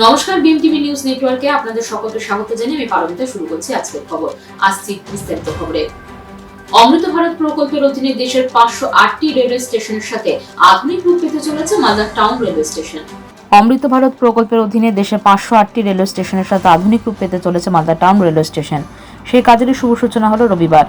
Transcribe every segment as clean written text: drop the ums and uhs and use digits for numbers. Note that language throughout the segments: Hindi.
নমস্কার, বিএম টিভি নিউজ নেটওয়ার্কে আপনাদের সকলকে স্বাগত জানিয়ে আমি পারমিতা শুরু করছি আজকের খবর। আসছি বিস্তারিত খবরে। অমৃত ভারত প্রকল্পের অধীনে দেশের 508টি রেলওয়ে স্টেশনের সাথে আধুনিক রূপ পেতে চলেছে মালদা টাউন রেলওয়ে স্টেশন। অমৃত ভারত প্রকল্পের অধীনে দেশের 508টি রেলওয়ে স্টেশনের সাথে আধুনিক রূপ পেতে চলেছে মালদা টাউন রেলওয়ে স্টেশন। সেই কাজেরই শুভ সূচনা হলো রবিবার।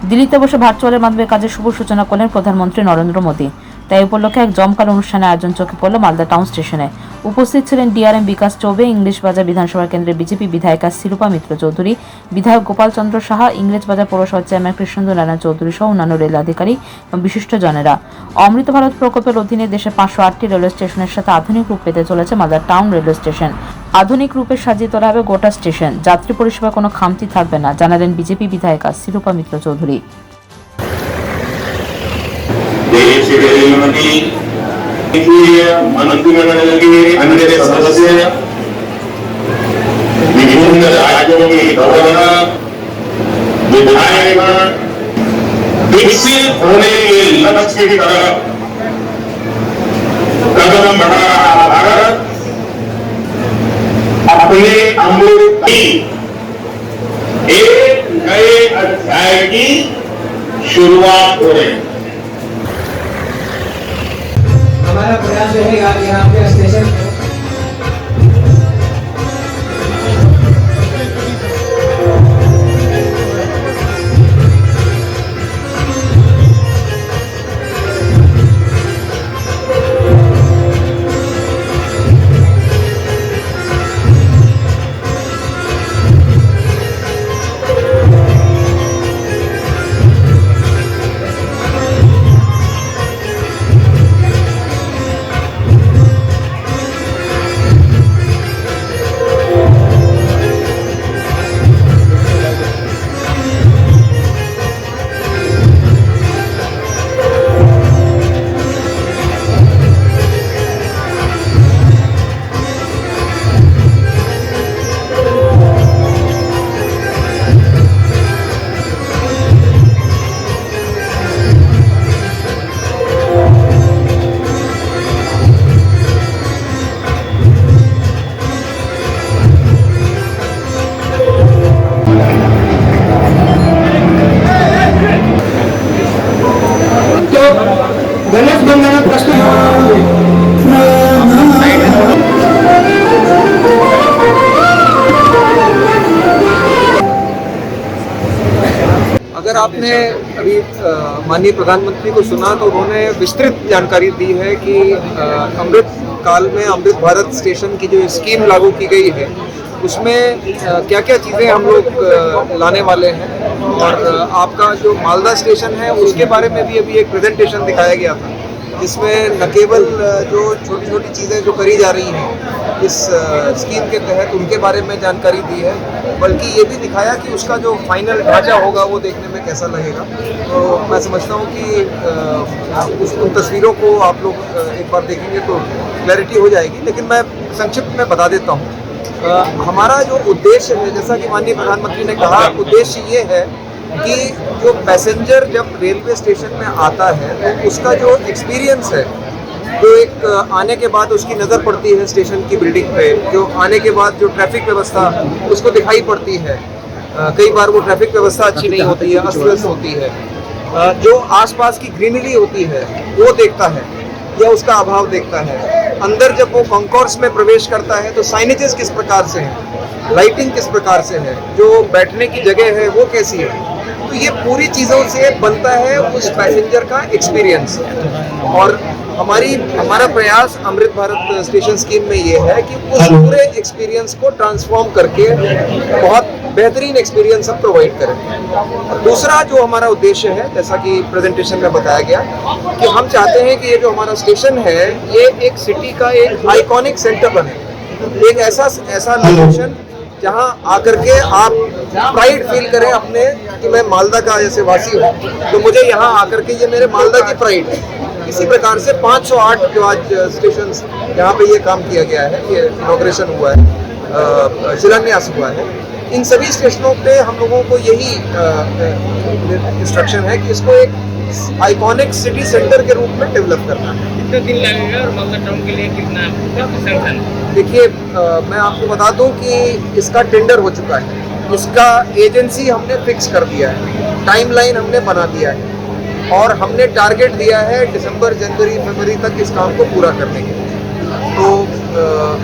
দিল্লিতে বসে ভার্চুয়ালের মাধ্যমে কাজের শুভ সূচনা করলেন প্রধানমন্ত্রী নরেন্দ্র মোদী। তাই উপলক্ষে এক জমকাল অনুষ্ঠানের আয়োজন চোখে পড়ল মালদা টাউন স্টেশনে। উপস্থিত ছিলেন ডিআরএম বিকাশ চৌবে, ইংলিশ বাজার বিধানসভা কেন্দ্রের বিজেপি বিধায়িকা শিরূপা মিত্র চৌধুরী, বিধায়ক গোপাল চন্দ্র সাহা, ইংরেজ বাজার পৌরসভার চেয়ারম্যান কৃষ্ণেন্দু নারায়ণ চৌধুরী সহ অন্যান্য রেল আধিকারিক এবং বিশিষ্ট জনেরা। অমৃত ভারত প্রকল্পের অধীনে দেশের 508টি রেলওয়ে স্টেশনের সাথে আধুনিক রূপ পেতে চলেছে মালদা টাউন রেলওয়ে স্টেশন। আধুনিক রূপে সাজিয়ে তোলা হবে গোটা স্টেশন। যাত্রী পরিষেবা কোনো খামতি থাকবে না, জানালেন বিজেপি বিধায়িকা শিরূপা মিত্র চৌধুরী। मंत्रिमंडल के अन्य सदस्य, विभिन्न राज्यों के गवर्नर, विधायकगण विकसित होने के लक्ष्य की तरफ कदम बढ़ा रहा भारत अपने अमृत की एक नए अध्याय की शुरुआत हो रही है। हमारा प्रयास रहेगा कि यहाँ पे स्टेशन गणेश बंदना प्रस्तुत अगर आपने अभी माननीय प्रधानमंत्री को सुना तो उन्होंने विस्तृत जानकारी दी है कि अमृत काल में अमृत भारत स्टेशन की जो स्कीम लागू की गई है उसमें क्या क्या चीज़ें हम लोग लाने वाले हैं, और आपका जो मालदा स्टेशन है उसके बारे में भी अभी एक प्रेजेंटेशन दिखाया गया था जिसमें न केवल जो छोटी छोटी चीज़ें जो करी जा रही हैं इस स्कीम के तहत उनके बारे में जानकारी दी है, बल्कि ये भी दिखाया कि उसका जो फाइनल ढांचा होगा वो देखने में कैसा लगेगा। तो मैं समझता हूँ कि उन तस्वीरों को आप लोग एक बार देखेंगे तो क्लैरिटी हो जाएगी, लेकिन मैं संक्षिप्त में बता देता हूँ। हमारा जो उद्देश्य है, जैसा कि माननीय प्रधानमंत्री ने कहा, उद्देश्य ये है कि जो पैसेंजर जब रेलवे स्टेशन में आता है तो उसका जो एक्सपीरियंस है, जो एक आने के बाद उसकी नज़र पड़ती है स्टेशन की बिल्डिंग पे, जो आने के बाद जो ट्रैफिक व्यवस्था उसको दिखाई पड़ती है, कई बार वो ट्रैफिक व्यवस्था अच्छी नहीं होती है, अस्त-व्यस्त होती है, जो आसपास की ग्रीनरी होती है वो देखता है या उसका अभाव देखता है। अंदर जब वो कॉन्कोर्स में प्रवेश करता है तो साइनेजेस किस प्रकार से हैं, लाइटिंग किस प्रकार से है, जो बैठने की जगह है वो कैसी है, तो ये पूरी चीज़ों से बनता है उस पैसेंजर का एक्सपीरियंस। और हमारा प्रयास अमृत भारत स्टेशन स्कीम में ये है कि उस पूरे एक्सपीरियंस को ट्रांसफॉर्म करके बहुत बेहतरीन एक्सपीरियंस हम प्रोवाइड करें। और दूसरा जो हमारा उद्देश्य है, जैसा कि प्रेजेंटेशन में बताया गया, कि हम चाहते हैं कि ये जो हमारा स्टेशन है ये एक सिटी का एक आइकॉनिक सेंटर बने, एक ऐसा लोकेशन जहाँ आकर के आप प्राइड फील करें अपने कि मैं मालदा का जैसे वासी हूँ तो मुझे यहाँ आकर के ये मेरे मालदा की प्राइड है। इसी प्रकार से 508 जो आज स्टेशन यहाँ पे ये काम किया गया है, ये इनॉग्रेशन हुआ है, शिलान्यास हुआ है, इन सभी स्टेशनों पे हम लोगों को यही इंस्ट्रक्शन है कि इसको एक आइकॉनिक सिटी सेंटर के रूप में डेवलप करना है। कितने दिन लगेगा और मालदा टाउन के लिए कितना सैंक्शन? देखिए मैं आपको बता दूं कि इसका टेंडर हो चुका है, इसका एजेंसी हमने फिक्स कर दिया है, टाइमलाइन हमने बना दिया है और हमने टारगेट दिया है दिसंबर, जनवरी, फरवरी तक इस काम को पूरा करने के लिए। तो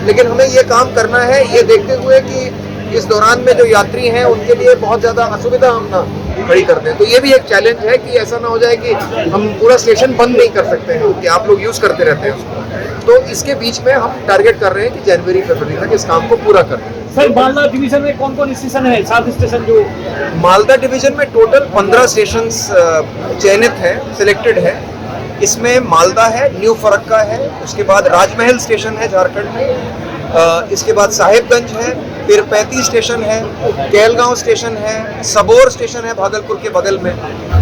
लेकिन हमें ये काम करना है ये देखते हुए कि इस दौरान में जो यात्री हैं उनके लिए बहुत ज़्यादा असुविधा हम ना खड़ी कर दें। तो ये भी एक चैलेंज है कि ऐसा ना हो जाए कि हम पूरा स्टेशन बंद नहीं कर सकते हैं कि आप लोग यूज़ करते रहते हैं उसको। तो इसके बीच में हम टारगेट कर रहे हैं कि जनवरी, फरवरी तक इस काम को पूरा कर दें। सर, मालदा डिवीजन में कौन कौन स्टेशन है? 7 स्टेशन जो मालदा डिवीजन में टोटल 15 स्टेशन चयनित हैं, सिलेक्टेड है। इसमें मालदा है, न्यू फरक्का है, उसके बाद राजमहल स्टेशन है झारखंड में, इसके बाद साहिबगंज है, फिर 35 स्टेशन है, केलगांव स्टेशन है, सबौर स्टेशन है भागलपुर के बगल में,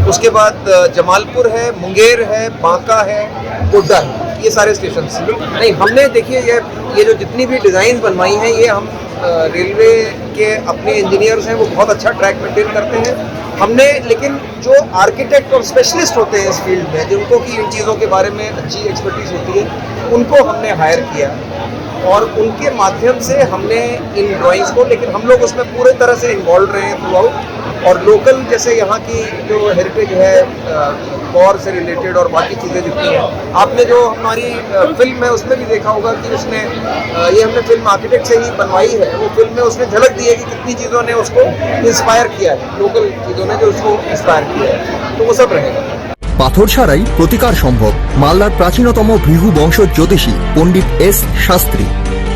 उसके बाद जमालपुर है, मुंगेर है, बांका है, गोड्डा है, ये सारे स्टेशन नहीं हमने देखिए ये जो जितनी भी डिज़ाइन बनवाई हैं ये हम रेलवे के अपने इंजीनियर्स हैं वो बहुत अच्छा ट्रैक मेंटेन करते हैं। हमने लेकिन जो आर्किटेक्ट और स्पेशलिस्ट होते हैं इस फील्ड में जिनको कि इन चीज़ों के बारे में अच्छी एक्सपर्टीज होती है उनको हमने हायर किया और उनके माध्यम से हमने इन ड्राइंग्स को, लेकिन हम लोग उसमें पूरे तरह से इन्वॉल्व रहे हैं थ्रू आउट। और लोकल जैसे यहाँ की जो हेरिटेज है वॉर से रिलेटेड और बाकी चीज़ें जितनी हैं, आपने जो हमारी फिल्म है उसमें भी देखा होगा कि उसने ये हमने फिल्म आर्किटेक्ट से ही बनवाई है, वो फिल्म में उसने झलक दी है कि कितनी चीज़ों ने उसको इंस्पायर किया है, लोकल चीज़ों ने जो उसको इंस्पायर किया है, तो वो सब रहेगा। পাথর ছাড়াই প্রতিকার সম্ভব। মালদার প্রাচীনতম ভৃগু বংশ জ্যোতিষী পণ্ডিত এস শাস্ত্রী।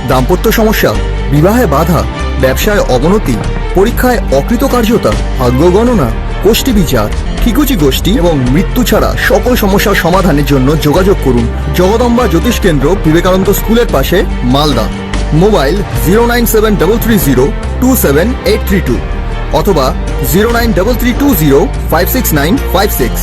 দাম্পত্য সমস্যা, বিবাহে বাধা, ব্যবসায় অবনতি, পরীক্ষায় অকৃতকার্যতা, ভাগ্য গণনা, গোষ্ঠী বিচার, ঠিকুচি গোষ্ঠী এবং মৃত্যু ছাড়া সকল সমস্যার সমাধানের জন্য যোগাযোগ করুন জগদম্বা জ্যোতিষ কেন্দ্র, বিবেকানন্দ স্কুলের পাশে, মালদা। মোবাইল 09733027832 অথবা 09332056956।